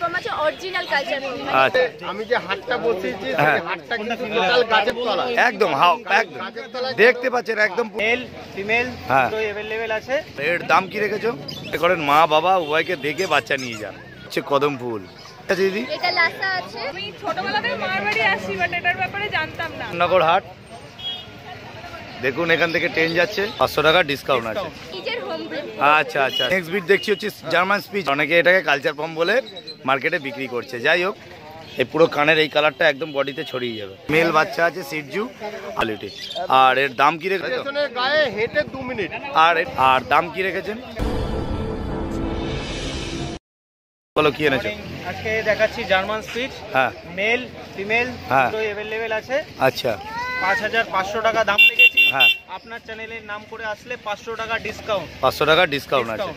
পম আছে original culture পম। আচ্ছা, আমি যে হাটটা বসিয়েছি সেই হাটটা কিন্তু টোটাল গাছের তলা, একদম একদম দেখতে পাচ্ছেন একদম মেল ফিমেল হ্যাঁ দুটোই अवेलेबल আছে। এর দাম কি রেখেছো? করেন মা বাবা উভয়কে দেখে বাচ্চা নিয়ে যান। হচ্ছে কদম ফুল। আচ্ছা দিদি, এটা লাসা আছে। আমি ছোটবেলা থেকে মার বাড়ি আসি, বাট এটার ব্যাপারে জানতাম না। নগর হাট দেখুন, এখান থেকে ট্রেন যাচ্ছে, 500 টাকা ডিসকাউন্ট আছে। নিজের হোম ব্রিড। আচ্ছা আচ্ছা, নেক্সট বিট দেখছি হচ্ছে জার্মান স্পিচ। অনেকে এটাকে কালচার পম বলে মার্কেটে বিক্রি করছে। যাই হোক, এই পুরো কানের এই কালারটা একদম বডিতে ছড়িয়ে যাবে। মেল বাচ্চা আছে সিটজু কোয়ালিটি। আর এর দাম কি রেখেছো? পেছনের গায়ে হেঁটে 2 মিনিট। আর দাম কি রেখেছেন? বলো কি এনেছো? আজকে দেখাচ্ছি জার্মান স্পিচ। হ্যাঁ মেল ফিমেল হ্যাঁ দুটোই अवेलेबल আছে। আচ্ছা 5500 টাকা দাম রেখেছি। হ্যাঁ, আপনার চ্যানেলের নাম করে আসলে 500 টাকা ডিসকাউন্ট। 500 টাকা ডিসকাউন্ট আছে।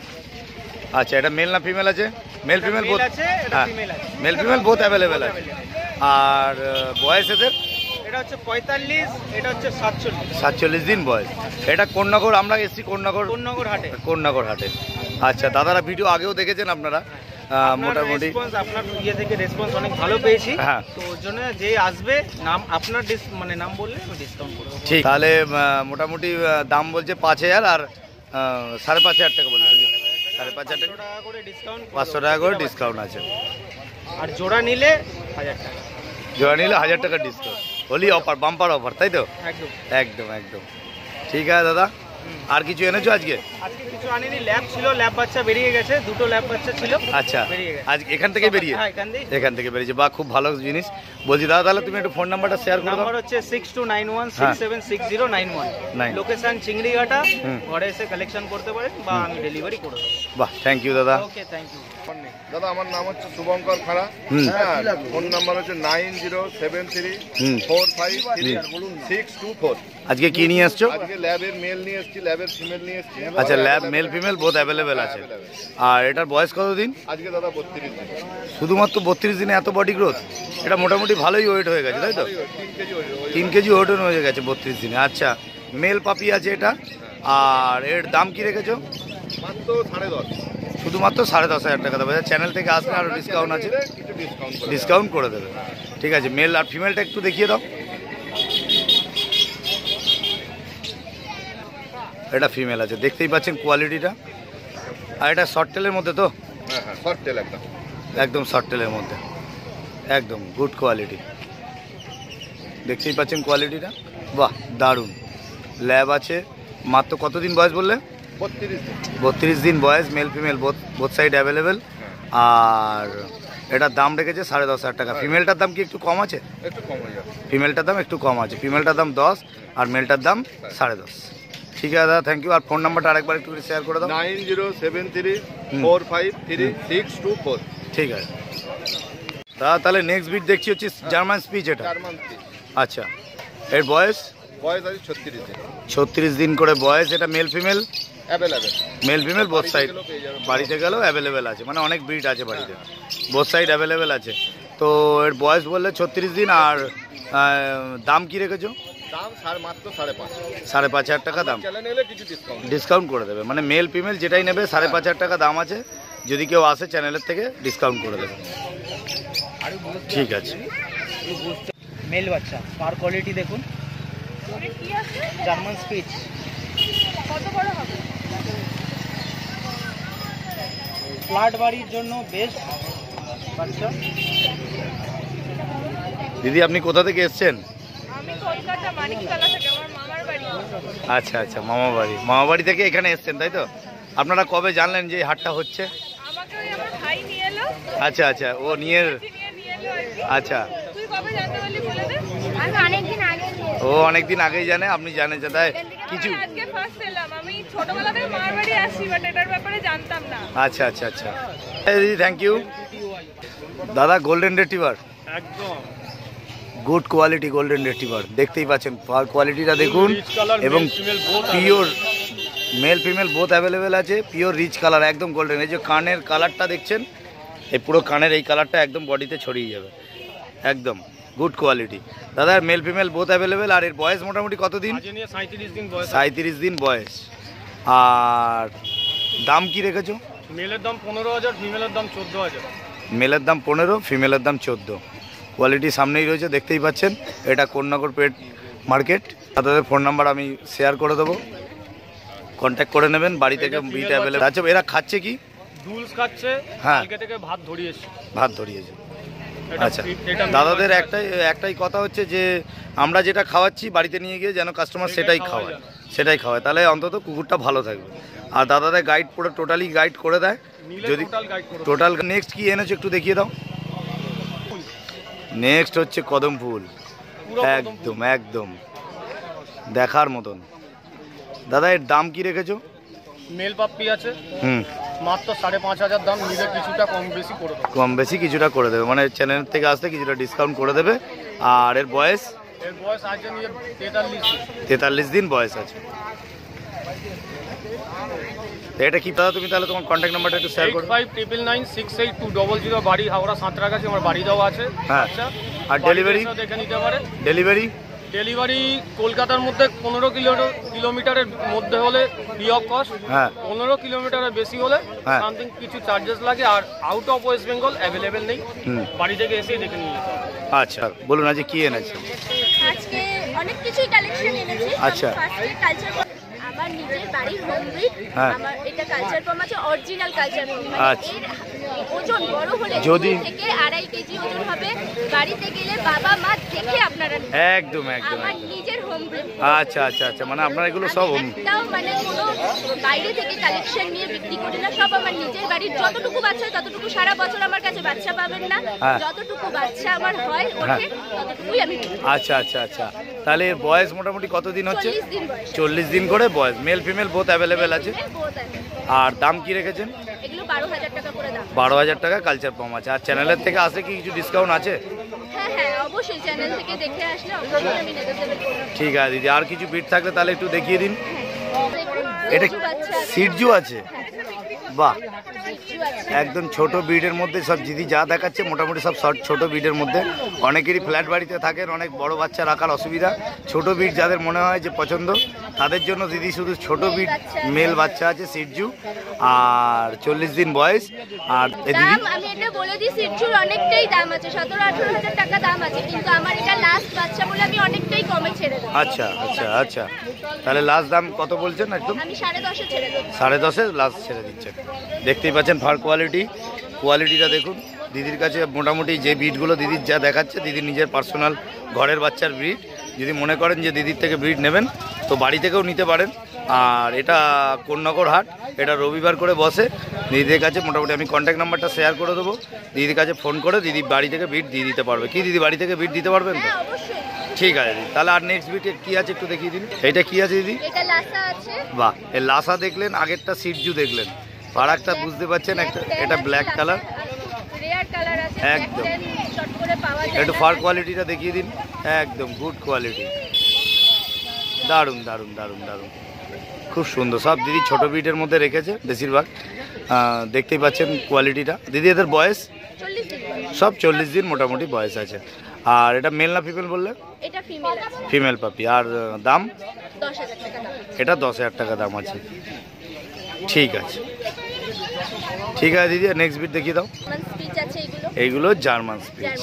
আচ্ছা, এটা মেল না ফিমেল আছে? মেল ফিমেল বোথ আছে, এটা হ্যাঁ, ফিমেল আছে। মেল ফিমেল বোথ অ্যাভেলেবেল আছে। আর বয়স এদের? এটা হচ্ছে 45, এটা হচ্ছে 47। 47 দিন বয়স। এটা কোন নগর? আমরা এসছি কোন নগর? কোন্নগর হাটে। কোন নগর হাটে। আচ্ছা, দাদারা ভিডিও আগেও দেখেছেন আপনারা, মোটামুটি আপনার ইয়ে থেকে রেসপন্স অনেক ভালো পেয়েছি। হ্যাঁ, তো ওর জন্য যে আসবে নাম আপনার মানে নাম বললে আমি ডিসকাউন্ট করব। ঠিক। তাহলে মোটামুটি দাম বলছে 5000 আর 5500 টাকা বলছে। 5500 টাকা করে ডিসকাউন্ট, 500 টাকা করে ডিসকাউন্ট আছে। আর জোড়া নিলে 1000 টাকা। জোড়া নিলে 1000 টাকা discount. Holi offer, bumper offer, তাই তো? একদম একদম একদম ঠিক আছে দাদা। আর কিছু এনেছো আজকে? আজকে কিছু আনিনি, ল্যাব ছিল, ল্যাব বাচ্চা বেরিয়ে গেছে, দুটো ল্যাব বাচ্চা ছিল। আচ্ছা, বেরিয়ে গেছে আজ এখান থেকে বেরিয়ে? হ্যাঁ, এখান থেকে বেরিয়েছে। বা খুব ভালো জিনিস। বলছি দাদা, তাহলে তুমি একটু ফোন নাম্বারটা শেয়ার করে দাও। নাম্বার হচ্ছে 6291676091। লোকেশন চিংড়িঘাটা। ঘরে এসে কালেকশন করতে পারেন বা আমি ডেলিভারি করে দেবো। বাহ, থ্যাংক ইউ দাদা। ওকে, থ্যাংক ইউ। দাদা আমার নাম হচ্ছে শুভঙ্কর খাড়া। হ্যাঁ, ফোন নাম্বার হচ্ছে 9073453624। আজকে কি নিয়ে আসছো? আজকে ল্যাবের মেল নিয়ে এসেছি, ল্যাবের ফিমেল নিয়ে এসেছি। আচ্ছা, lab male female both available আছে। আর এটার বয়স কতদিন? আজকে দাদা 32 দিন। শুধুমাত্র 32 দিনে এত বডি গ্রোথ? এটা মোটামুটি ভালোই ওয়েট হয়ে গেছে, তাই তো? 3 কেজি 3 কেজি ওয়েট হয়ে গেছে 32 দিনে। আচ্ছা, মেল পাপি আছে এটা। আর এর দাম কি রেখেছো? মাত্র 10.5। শুধুমাত্র 10,500 টাকা দেবে। চ্যানেল থেকে আসলে আরও ডিসকাউন্ট আছে, কিছু ডিসকাউন্ট করে দেবে। ঠিক আছে, মেল আর ফিমেলটা একটু দেখিয়ে দাও। এটা ফিমেল আছে, দেখতেই পাচ্ছেন কোয়ালিটিটা। আর এটা শর্ট টেলের মধ্যে তো? হ্যাঁ হ্যাঁ, শর্ট টেল একদম। একদম শর্ট টেলের মধ্যে, একদম গুড কোয়ালিটি। দেখতেই পাচ্ছেন কোয়ালিটিটা। বাহ, দারুণ। ল্যাব আছে। মাত্র কতদিন বয়স বললে? 32 দিন। 32 দিন বয়স। Male female both side available. আর এটার দাম রেখেছে 10,500 টাকা। ফিমেলটার দাম কি একটু কম আছে? একটু কম হয়ে যাবে। ফিমেলটার দাম একটু কম আছে। ফিমেলটার দাম 10 আর মেলটার দাম 10.5। ঠিক আছে দাদা, থ্যাংক ইউ। আর ফোন নাম্বারটা আরেকবার একটু শেয়ার করে দাও। 9073453624। ঠিক আছে দাদা, তাহলে নেক্সট বিট দেখছি হচ্ছে জার্মান স্পিচ। এটা জার্মান স্পিচ। আচ্ছা, এর বয়স? বয়স আছে 36 দিন। 36 দিন করে বয়স। এটা male female? Available. Mail female both side. বাড়িতে গেলেও অ্যাভেলেবেল আছে, মানে অনেক ব্রিড আছে বাড়িতে, বোথ সাইড অ্যাভেলেবেল আছে। তো এর বয়স বললে 36 দিন। আর দাম কি রেখেছো? দাম মাত্র 5.5। 5,500 টাকা দাম। চ্যানেলে এলে কিছু ডিসকাউন্ট করে দেবে, মানে মেল ফিমেল যেটাই নেবে 5,500 টাকা দাম আছে। যদি কেউ আসে চ্যানেলের থেকে ডিসকাউন্ট করে দেবে। ঠিক আছে। মেল বাচ্চা, পার কোয়ালিটি দেখুন। কি আছে? German speech. কত বড় হবে? ফ্ল্যাট বাড়ির জন্য বেস্ট বাচ্চা। দিদি, আপনি কোথা থেকে এসছেন? আমি কলকাতা মানিকতলা থেকে, আমার মামার বাড়ি। আচ্ছা আচ্ছা, মামা বাড়ি থেকে এখানে এসছেন, তাই তো? আপনারা কবে জানলেন যে এই হাটটা হচ্ছে? আমাকে ওই আমার ভাই নিয়ে এলো। আচ্ছা আচ্ছা, ও নিয়ে এলো আর কি। আচ্ছা, তুই কবে জানতে পারলি বলে দে। আমি অনেকদিন আগে ও অনেকদিন আগেই জানে, আপনি জানেন যে তাই কিছু। আমি আজকে ফার্স্ট এলাম। আমি ছোটবেলা থেকে মার বাড়ি আসি, বাট এটার ব্যাপারে জানতাম না। আচ্ছা আচ্ছা আচ্ছা, দিদি থ্যাংক ইউ। দাদা, গোল্ডেন রিট্রিভার একদম গুড কোয়ালিটি। গোল্ডেন রিট্রিভার দেখতেই পাচ্ছেন, কোয়ালিটিটা দেখুন। এবং pure mail female both available আছে। পিওর রিচ কালার, একদম গোল্ডেন। এই যে কানের কালারটা দেখছেন, এই পুরো কানের এই কালারটা একদম বডিতে ছড়িয়ে যাবে। একদম গুড কোয়ালিটি। দাদা, মেল ফিমেল বোথ অ্যাভেলেবেল। আর এর বয়স মোটামুটি কতদিন? 37 দিন বয়স। 37 দিন বয়স। আর দাম কি রেখেছো? মেলের দাম 15,000, ফিমেলের দাম 14,000। মেলের দাম 15, ফিমেলের দাম 14। কোয়ালিটি সামনেই রয়েছে, দেখতেই পাচ্ছেন। এটা কোন্নগর পেট মার্কেট। তাদের ফোন নাম্বার আমি শেয়ার করে দেবো, কন্ট্যাক্ট করে নেবেন। বাড়ি থেকে বিট অ্যাভেলেবল। আচ্ছা, এরা খাচ্ছে কি? দুলস খাচ্ছে, হ্যাঁ। কালকে থেকে ভাত ধরিয়েছে। ভাত ধরিয়েছে। আচ্ছা, দাদাদের একটাই কথা হচ্ছে যে আমরা যেটা খাওয়াচ্ছি বাড়িতে নিয়ে গিয়ে যেন কাস্টমার সেটাই খাওয়ায়, তাহলে অন্তত কুকুরটা ভালো থাকবে। আর দাদাদের গাইড পুরো টোটালি গাইড করে দেয়। যদি টোটাল নেক্সট কি এনেছো একটু দেখিয়ে দাও। নেক্সট হচ্ছে কদম ফুল, একদম একদম দেখার মতন। দাদা এর দাম কি রেখেছো? মেল পাপ্পি আছে, মাত্র 5,500 দাম। নিলে কিছুটা কম বেশি কিছুটা করে দেবে, মানে চ্যানেল থেকে আসতে কিছুটা ডিসকাউন্ট করে দেবে। আর এর বয়স আছে নিয়ে 43 দিন বয়স আছে। এটা কি দাদা তুমি তাহলে তোমার কন্ট্যাক্ট নাম্বারটা একটু শেয়ার করো। 8599682000, বাড়ি হাওড়া সাঁতরাগাছি, আমার বাড়ি দেওয়া আছে। হ্যাঁ। আচ্ছা, আর ডেলিভারি দেখে নিতে পারে। ডেলিভারি কলকাতার মধ্যে 15 কিলোমিটারের মধ্যে হলে ফ্রি অফ কস্ট। হ্যাঁ। 15 কিলোমিটারের বেশি হলে হ্যাঁ। সামথিং কিছু চার্জেস লাগে। আর out of West Bengal available নেই, বাড়ি থেকে এসেই দেখে নিয়ে যেতে হবে। আচ্ছা, বলুন আজকে কি এনেছে? আজকে অনেক কিছুই কালেকশন এনেছি। আচ্ছা। ফার্স্টে কালচার, আমার নিজের বাড়ির হোম ব্রিড। হ্যাঁ। আমার এটা কালচার পম আছে, অরিজিনাল কালচার পম। আচ্ছা। ওজন বড় হলে যদি 2 থেকে 2.5 কেজি ওজন হবে। বাড়িতে গেলে বাবা মা দেখে আপনারা নেবেন। একদম একদম আমার একদম। নিজের হোম ব্রিড। আচ্ছা আচ্ছা আচ্ছা, মানে আপনার এগুলো সব হোম? একটাও মানে কোনো বাইরে থেকে কালেকশন নিয়ে বিক্রি করি না, সব আমার নিজের বাড়ির। যতটুকু বাচ্চা হয় ততটুকু, সারা বছর আমার কাছে বাচ্চা পাবেন না। হ্যাঁ। যতটুকু বাচ্চা আমার হয় হ্যাঁ। ওঠে ততটুকুই আমি বিক্রি করি। আচ্ছা আচ্ছা আচ্ছা, তাহলে এর বয়স মোটামুটি কতদিন হচ্ছে? 40 দিন বয়স। 40 দিন করে বয়স। মেল ফিমেল বোথ অ্যাভেলেবেল আছে। বহুত আছে। আর দাম কি রেখেছেন? এগুলো 12,000 টাকা করে দাম। 12,000 টাকা কালচার পম আছে। আর চ্যানেলের থেকে আসলে কি কিছু ডিসকাউন্ট আছে? হ্যাঁ হ্যাঁ, অবশ্যই চ্যানেল থেকে দেখে আসলে অবশ্যই আমি নেগোশিয়েবল করব। ঠিক আছে দিদি, আর কিছু বিট থাকলে তাহলে একটু দেখিয়ে দিন। এটা কিছু বাচ্চা আছে। সিটজু আছে? বাহ, কিছু আছে। একদম ছোট ব্রিডের মধ্যে সব দিদি যা দেখাচ্ছে মোটামুটি সব ছোট ব্রিডের মধ্যে। অনেকেরই ফ্ল্যাট বাড়িতে থাকেন, অনেক বড় বাচ্চা রাখার অসুবিধা। ছোট ব্রিড যাদের মনে হয় যে পছন্দ, তাদের জন্য দিদি শুধু ছোট ব্রিড মেল বাচ্চা আছে সিটজু, আর 40 দিন বয়স। আর দিদি দাম আমি এটা বলে দিই, সিটজুর অনেকটাই দাম আছে, 17-18,000 টাকা দাম আছে, কিন্তু আমার এটা লাস্ট বাচ্চা বলে আমি অনেকটাই কমে ছেড়ে দেবো। আচ্ছা আচ্ছা আচ্ছা, তাহলে লাস্ট দাম কত বলছেন? একদম আমি 10.5 ছেড়ে দেবো। 10.5 লাস্ট ছেড়ে দিচ্ছেন। দেখতেই পাচ্ছেন ফার কোয়ালিটিটা দেখুন। দিদির কাছে মোটামুটি যে ব্রিডগুলো দিদির যা দেখাচ্ছে, দিদির নিজের পার্সোনাল ঘরের বাচ্চার ব্রিড। যদি মনে করেন যে দিদির থেকে ব্রিড নেবেন তো বাড়ি থেকেও নিতে পারেন। আর এটা কোন্নগর হাট, এটা রবিবার করে বসে। দিদিদের কাছে মোটামুটি আমি কন্ট্যাক্ট নাম্বারটা শেয়ার করে দেবো। দিদির কাছে ফোন করে দিদি বাড়ি থেকে ব্রিড দিয়ে দিতে পারবে। কি দিদি বাড়ি থেকে ব্রিড দিতে পারবেন তো? হ্যাঁ অবশ্যই। ঠিক আছে দিদি, তাহলে আর নেক্সট ব্রিডে কি আছে একটু দেখিয়ে দিন। এইটা কি আছে দিদি? এটা লাসা আছে। বাহ, এই লাসা দেখলেন, আগেরটা সিটজু দেখলেন, ফারাকটা বুঝতে পারছেন। একটা এটা ব্ল্যাক কালার, রেয়ার কালার আছে, একদম। শর্ট করে পাওয়া যায়। একটু ফার কোয়ালিটিটা দেখিয়ে দিন। একদম গুড কোয়ালিটি, দারুণ দারুণ দারুণ দারুণ, খুব সুন্দর। সব দিদি ছোট ব্রিডের মধ্যে রেখেছে বেশিরভাগ। দেখতেই পাচ্ছেন কোয়ালিটিটা। দিদি এদের বয়স? 40 দিন বয়স। সব 40 দিন মোটামুটি বয়স আছে। আর এটা মেল না ফিমেল বললে? এটা ফিমেল আছে। ফিমেল পাপি। আর দাম? 10,000 টাকা দাম। এটা 10,000 টাকা দাম আছে। ঠিক আছে ঠিক আছে দিদি, নেক্সট বিট দেখিয়ে দাও। জার্মান স্পিচ আছে এগুলো। এইগুলো জার্মান স্পিচ।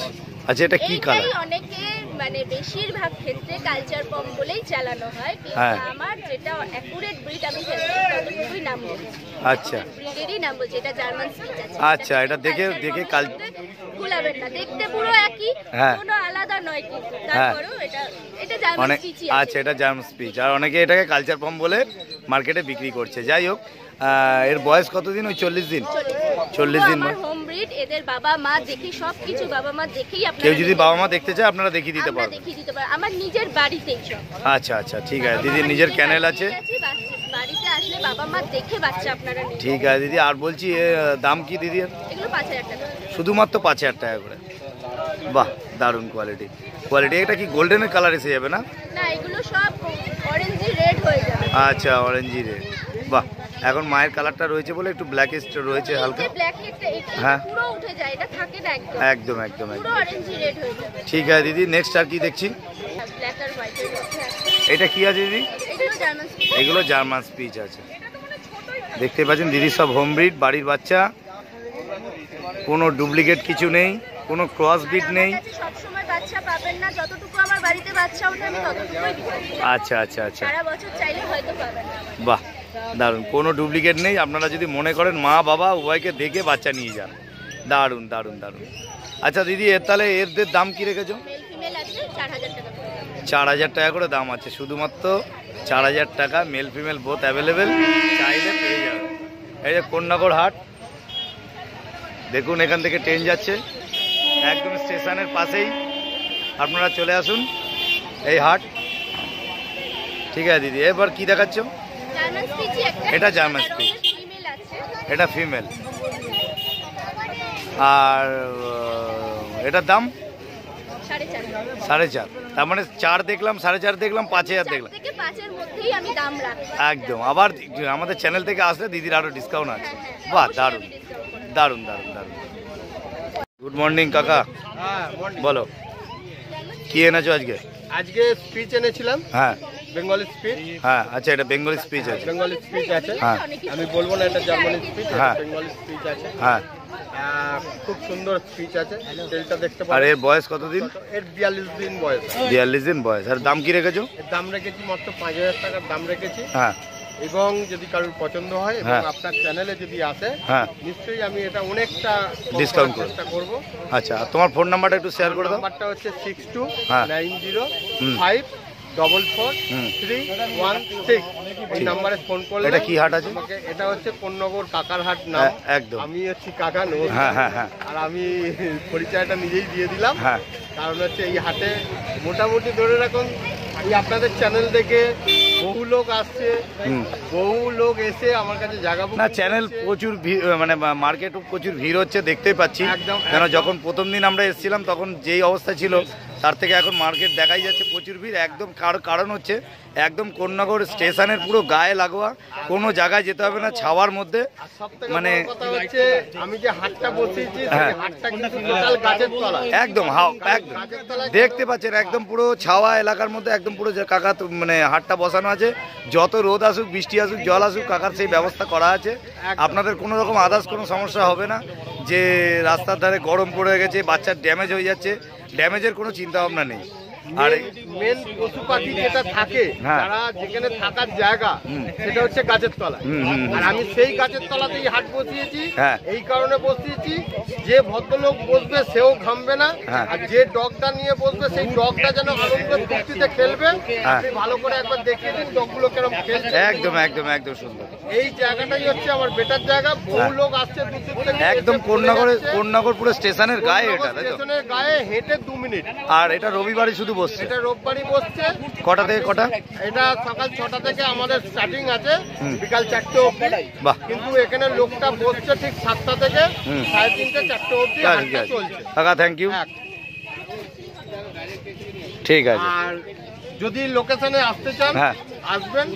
আচ্ছা, এটা কি কালার? অনেকে মানে বেশিরভাগ ক্ষেত্রে কালচার পম বলেই চালানো হয়, কিন্তু হ্যাঁ। আমার যেটা অ্যাকুরেট ব্রিড আমি ততটুকুই নাম বলছি। আচ্ছা ব্রিডেরই নাম বলছি, এটা জার্মান স্পিচ আছে। আচ্ছা, এটা দেখে কাল ভুলাবেন না, দেখতে পুরো একই, হ্যাঁ। কোনো আলাদা নয়, কিন্তু হ্যাঁ। তারপরেও এটা জার্মান অনেক স্পিচই আচ্ছা, এটা জার্মান স্পিচ। আর অনেকে এটাকে কালচার পম বলে মার্কেটে বিক্রি করছে। যাই হোক, এর বয়স কতদিন? ওই 40 দিন। 40 দিন। আমার হোম ব্রিড, এদের বাবা মা দেখি সবকিছু বাবা মা দেখেই আপনারা কেউ যদি বাবা মা দেখতে চায় আপনারা দেখিয়ে দিতে আমরা পারবেন। দেখিয়ে দিতে পারি, আমার নিজের বাড়িতেই সব। আচ্ছা আচ্ছা, ঠিক আছে দিদি, নিজের ক্যানেল আছে। বাড়িতে আসলে বাবা মা দেখে বাচ্চা আপনারা নিন। ঠিক আছে দিদি, আর বলছি দাম কি দিদি? এগুলো 5,000 টাকা। শুধুমাত্র 5,000 টাকা করে। বাহ, দারুণ কোয়ালিটি। এটা কি গোল্ডেনের কালার এসে যাবে না? না, এগুলো সব অরেঞ্জি রেড হয়ে যাবে। আচ্ছা, অরেঞ্জি রেড। বাহ, এখন মায়ের কালারটা রয়েছে বলে একটু ব্ল্যাকিশ রয়েছে হালকা। ব্ল্যাক এটা হ্যাঁ। পুরো উঠে যায়, এটা থাকে না একদম। একদম একদম পুরো একদম। অরেঞ্জি রেড হয়ে যাবে। ঠিক আছে দিদি, নেক্সট আর কি দেখছি? ব্ল্যাক আর হোয়াইট এর মধ্যে আছে। এটা কি আছে দিদি? এগুলো জার্মান স্পিচ। এগুলো জার্মান স্পিচ আছে। দেখতে পাচ্ছেন দিদি সব হোম ব্রিড, বাড়ির বাচ্চা। কোনো ডুপ্লিকেট কিছু নেই, কোনো ক্রস বিট নেই। সবসময় বাচ্চা পাবেন না, যতটুকু আমার বাড়িতে বাচ্চা ওঠে আমি ততটুকুই বিক্রি করি। আচ্ছা আচ্ছা আচ্ছা, সারা বছর চাইলে হয়তো পাবেন না। বাহ দারুণ, কোনো ডুপ্লিকেট নেই। আপনারা যদি মনে করেন মা বাবা উভয়কে দেখে বাচ্চা নিয়ে যান, দারুণ দারুণ দারুণ। আচ্ছা দিদি, তাহলে এদের দাম কি রেখেছো? মেল ফিমেল আছে 4000 টাকা করে। 4000 টাকা করে দাম আছে, শুধুমাত্র 4000 টাকা, মেল ফিমেল বোথ অ্যাভেলেবেল, চাইলে পেয়ে যাবেন। এই যে কোন্নগর হাট দেখুন, এখান থেকে ট্রেন যাচ্ছে একদম স্টেশনের পাশেই, আপনারা চলে আসুন এই হাট। ঠিক আছে দিদি, এবার কি দেখাচ্ছ? জার্মান স্পিচি একটা, এটা জার্মান স্পিচ, ফিমেল আছে, এটা ফিমেল। আর এটার দাম 4.5। 4.5, তার মানে 4 দেখলাম, 4.5 দেখলাম, 5000 দেখলাম। 4 থেকে 5 এর মধ্যেই আমি দাম রাখি একদম। আবার আমাদের চ্যানেল থেকে আসলে দিদির আরো ডিসকাউন্ট আছে। বাহ দারুণ দারুণ দারুণ দারুণ। গুড মর্নিং কাকা, বলো কি এনেছো আজকে? আজকে স্পিচ এনেছিলাম, হ্যাঁ বেঙ্গলি স্পিচ। হ্যাঁ, আচ্ছা এটা বেঙ্গলি স্পিচ আছে। বেঙ্গলি স্পিচ আছে, হ্যাঁ আমি বলবো না এটা জার্মানি স্পিচ, হ্যাঁ। বেঙ্গলি স্পিচ আছে। হ্যাঁ, খুব সুন্দর স্পিচ আছে, তেলটা দেখতে আর পারেন। এর বয়স কতদিন? এর 42 দিন বয়স। 42 দিন বয়স। আর দাম কি রেখেছো? এর দাম রেখেছি মাত্র 5000 টাকার দাম রেখেছি। হ্যাঁ এবং যদি কারোর পছন্দ হয় এবং হ্যাঁ। আপনার চ্যানেলে যদি আসে, হ্যাঁ নিশ্চয়ই আমি এটা অনেকটা কম Discount করার করব। চেষ্টা করব। আচ্ছা, আর তোমার ফোন নাম্বারটা একটু শেয়ার করে দাও। নাম্বারটা হচ্ছে হ্যাঁ। 6290543116। এই ঠিক। নাম্বারে ফোন করলে এটা কি হাট আছে? আমাকে, এটা হচ্ছে কোন্নগর কাকার হাট নাম। একদম। আমি হচ্ছে কাকা, নমস্কার। হ্যাঁ হ্যাঁ হ্যাঁ আর আমি পরিচয়টা নিজেই দিয়ে দিলাম। হ্যাঁ কারণ হচ্ছে এই হাটে মোটামুটি ধরে রাখুন, এই আপনাদের চ্যানেল থেকে বহু লোক আসছে, বহু লোক এসে আমার কাছে জায়গা না, booking চ্যানেল করছে। প্রচুর মানে মার্কেটও প্রচুর ভিড় হচ্ছে, দেখতেই পাচ্ছি। একদম, কেন একদম। যখন প্রথম দিন আমরা এসেছিলাম তখন যেই অবস্থা ছিল তার থেকে এখন মার্কেট দেখাই যাচ্ছে প্রচুর ভিড়। একদম কারণ হচ্ছে একদম কোন্নগর স্টেশনের পুরো গায়ে লাগোয়া, কোনো জায়গায় যেতে হবে না, ছাওয়ার মধ্যে। আর সবথেকে মানে বড় কথা হচ্ছে আমি যে হাটটা বসিয়েছি, হ্যাঁ। সেই হাটটা কিন্তু টোটাল গাছের তলায়। একদম একদম গাছের তলায় দেখতে পাচ্ছেন, একদম পুরো ছাওয়া এলাকার মধ্যে একদম পুরো যে কাকা মানে হাটটা বসানো আছে। যত রোদ আসুক, বৃষ্টি আসুক, জল আসুক, কাকার সেই ব্যবস্থা করা আছে। আপনাদের কোনো রকম আদার্স কোনো সমস্যা হবে না যে রাস্তার ধারে গরম পড়ে গেছে, বাচ্চার ড্যামেজ হয়ে যাচ্ছে, ড্যামেজের কোনো চিন্তা ভাবনা নেই। আর মেন পশু পাখি যেটা থাকে, হ্যাঁ। যারা যেখানে থাকার জায়গা, সেটা হচ্ছে গাছের তলায়। আর আমি সেই গাছের তলাতেই হাট বসিয়েছি। হ্যাঁ। এই কারণে বসিয়েছি, যে ভদ্রলোক বসবে সেও ঘামবে না, হ্যাঁ। আর যে ডগটা নিয়ে বসবে সেই ডগটা যেন আনন্দ ফুর্তিতে খেলবে। হ্যাঁ। আপনি ভালো করে একবার দেখিয়ে দিন ডগগুলো কেরম খেলছে। একদম একদম একদম সুন্দর। এই জায়গাটাই হচ্ছে আমার বেটার জায়গা। বহু লোক আসছে দূর দূর থেকে, একদম এসে ঘুরে যাচ্ছে। কোন্নগর পুরো স্টেশনের গায়ে এটা, তাই তো? স্টেশনের গায়ে হেঁটে 2 মিনিট। আর এটা রবিবারই শুধু বসছে? এটা রোববারই বসছে। কটা থেকে কটা? এটা সকাল 6টা থেকে আমাদের স্টার্টিং আছে, বিকাল 4টে অবধি। বাহ। কিন্তু এখানে লোকটা বসছে ঠিক 7টা থেকে 3:30 4টে অবধি ঠিক হাটটা আছে চলছে। কাকা, থ্যাংক ইউ। হ্যাঁ। ঠিক আছে। আর যদি লোকেশনে আসতে চান, হ্যাঁ। আসবেন।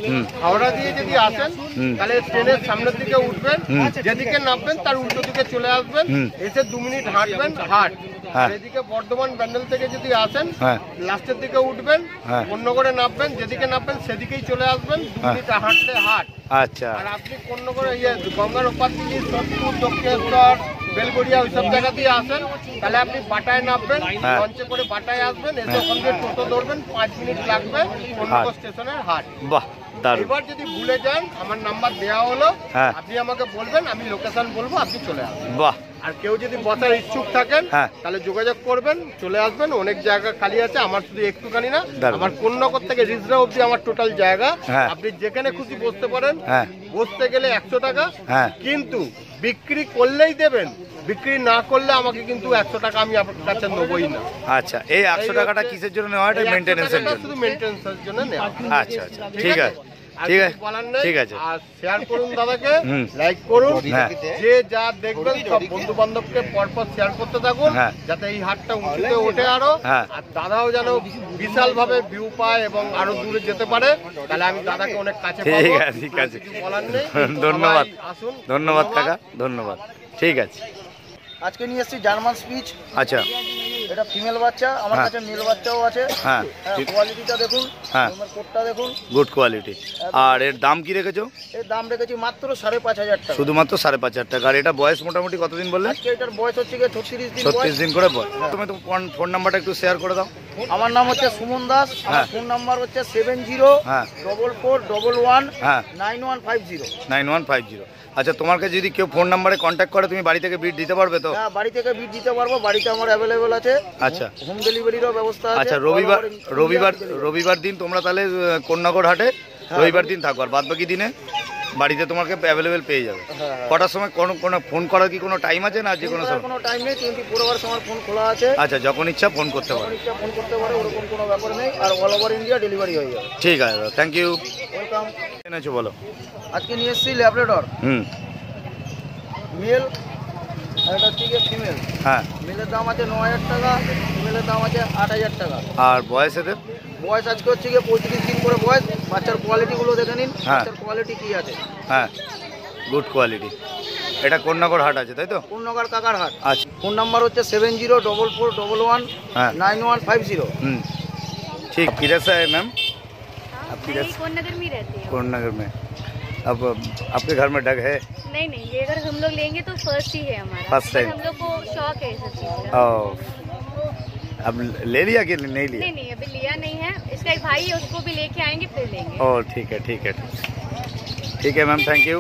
হাওড়া দিয়ে যদি আসেন, তাহলে ট্রেনের সামনের দিকে উঠবেন, যেদিকে নামবেন তার উল্টো দিকে চলে আসবেন, এসে 2 মিনিট হাঁটবেন, হাট। হ্যাঁ। আর এদিকে বর্ধমান ব্যান্ডেল থেকে যদি আসেন, হ্যাঁ। লাস্টের দিকে উঠবেন, হ্যাঁ। কোন্নগরে নামবেন, যেদিকে নামবেন সেদিকেই চলে আসবেন, 2 হ্যাঁ। মিনিট হাঁটলে হাট। আচ্ছা আর আপনি কোন্নগরে গঙ্গার ওপার দিকে সোদপুর, দক্ষিণেশ্বর, বেলগড়িয়া ওইসব জায়গা দিয়ে আসেন, তাহলে আপনি বাটায় নামবেন, হ্যাঁ। লঞ্চে করে বাটায় আসবেন, এসে ওখান থেকে টোটো ধরবেন, 5 মিনিট লাগবে কোন্নগর স্টেশনের হাট। বাহ দারুণ। এবার যদি ভুলে যান, আমার নাম্বার দেওয়া হলো, হ্যাঁ। আপনি আমাকে বলবেন, আমি লোকেশন বলবো, আপনি চলে আসবেন। বাহ আর কেউ যদি বসার ইচ্ছুক থাকেন, হ্যাঁ। তাহলে যোগাযোগ করবেন, চলে আসবেন। অনেক জায়গা খালি আছে, আমার শুধু একটুখানি না, দারুণ। আমার কোন্নগর থেকে রিজরা অবধি আমার টোটাল জায়গা। হ্যাঁ। আপনি যেখানে খুশি বসতে পারেন। হ্যাঁ। বসতে গেলে 100 টাকা, হ্যাঁ। কিন্তু বিক্রি করলেই দেবেন, বিক্রি না করলে আমাকে কিন্তু 100 টাকা আমি আপনার কাছে নেবই না। আচ্ছা, এই 100 টাকাটা কিসের জন্য নেওয়া হয়? এই 100 মেনটেন্যান্সের টাকাটা জন্য? শুধু মেইনটেনেন্সের জন্য নেওয়া। আচ্ছা আচ্ছা, ঠিক আছে আর ঠিক কিছু আছে বলার নেই। ঠিক আছে। আর শেয়ার করুন দাদাকে, হুম। লাইক করুন, হ্যাঁ। যে যা দেখবেন সব বন্ধু বান্ধবকে পরপর শেয়ার করতে থাকুন, হ্যাঁ। যাতে এই হাটটা উঁচুতে ওঠে আরো। হ্যাঁ। আর দাদাও যেন বিশাল ভাবে ভিউ পায় এবং আরো দূরে যেতে পারে, তাহলে আমি দাদাকে অনেক কাছে পাবো। ঠিক আছে ঠিক আছে, কিছু বলার নেই। ধন্যবাদ সবাই আসুন। ধন্যবাদ কাকা, ধন্যবাদ। ঠিক আছে। আজকে নিয়ে এসেছি জার্মান স্পিচ। আচ্ছা এটা ফিমেল বাচ্চা, আমার হ্যাঁ। কাছে মেল বাচ্চাও আছে। হ্যাঁ কোয়ালিটিটা দেখুন, হ্যাঁ রুমের কোটটা দেখুন, গুড কোয়ালিটি। আর এর দাম কি রেখেছো? এর দাম রেখেছি মাত্র 5,500 টাকা। শুধুমাত্র 5,500 টাকা। আর এটা বয়স মোটামুটি কতদিন বললে? আজকে এটার বয়স হচ্ছে গিয়ে 36 দিন। 36 দিন করে বয়স। তুমি তো ফোন নাম্বারটা একটু শেয়ার করে দাও। আমার নাম হচ্ছে সুমন দাস, আমার হ্যাঁ। ফোন নাম্বার হচ্ছে 704411 হ্যাঁ 9150। 9150। আচ্ছা, তোমার কাছে যদি কেউ ফোন নাম্বারে কন্ট্যাক্ট করে তুমি বাড়ি থেকে বিট দিতে পারবে তো? হ্যাঁ, বাড়ি থেকে বিট দিতে পারবো, বাড়িতে আমার অ্যাভেলেবেল আছে। আচ্ছা হোম ডেলিভারিরও ব্যবস্থা আছে। আচ্ছা, রবিবার দিন তোমরা তাহলে কোন্নগর হাটে রবিবার দিন থাকো, আর বাদ বাকি দিনে বাড়িতে তোমাকে অ্যাভেলেবেল পেয়ে যাবে। হ্যাঁ। কটার সময় কোনো ফোন করার কি কোনো টাইম আছে না যে কোনো সময়? কোনো টাইম নেই, 24 আওয়ার্স আমার ফোন খোলা আছে। আচ্ছা, যখন ইচ্ছা ফোন করতে পারো। যখন ইচ্ছা ফোন করতে পারে, ওরকম কোনো ব্যাপার নেই। আর অল ওভার ইন্ডিয়া ডেলিভারি হয়ে যাবে। ঠিক আছে, থ্যাংক ইউ। ওয়েলকাম। এনেছো বলো। আজকে নিয়ে এসেছি ল্যাব্রাডর হুম মেল, আর এটা হচ্ছে গিয়ে ফিমেল। হ্যাঁ। মেলের দাম আছে 9,000 টাকা, ফিমেলের দাম আছে 8,000 টাকা। আর বয়স এদের? বয়স আজকে হচ্ছে গিয়ে 35 দিন করে বয়স। বাচ্চার কোয়ালিটিগুলো দেখে নিন, হ্যাঁ। বাচ্চার কোয়ালিটি কি আছে। হ্যাঁ, গুড কোয়ালিটি। এটা কোন্নগর হাট আছে তাই তো? পূর্ণগর কাকার হাট। আচ্ছা। ফোন নাম্বার হচ্ছে 704411 হ্যাঁ 9150। ठीक। किधर से है मैम? आप किधर मैं कौन नगर में रहती हूँ। कोन्नगर में। अब आपके घर में डग है? नहीं, ये अगर हम लोग लेंगे तो फर्स्ट ही है हमारा। First time। हम लोग को शौक है इस चीज का। ओ, अब ले लिया कि नहीं लिया? नहीं, अभी लिया नहीं है। इसका एक भाई है, उसको भी लेके आएंगे फिर लेंगे। ओ ठीक है ठीक है मैम, थैंक यू।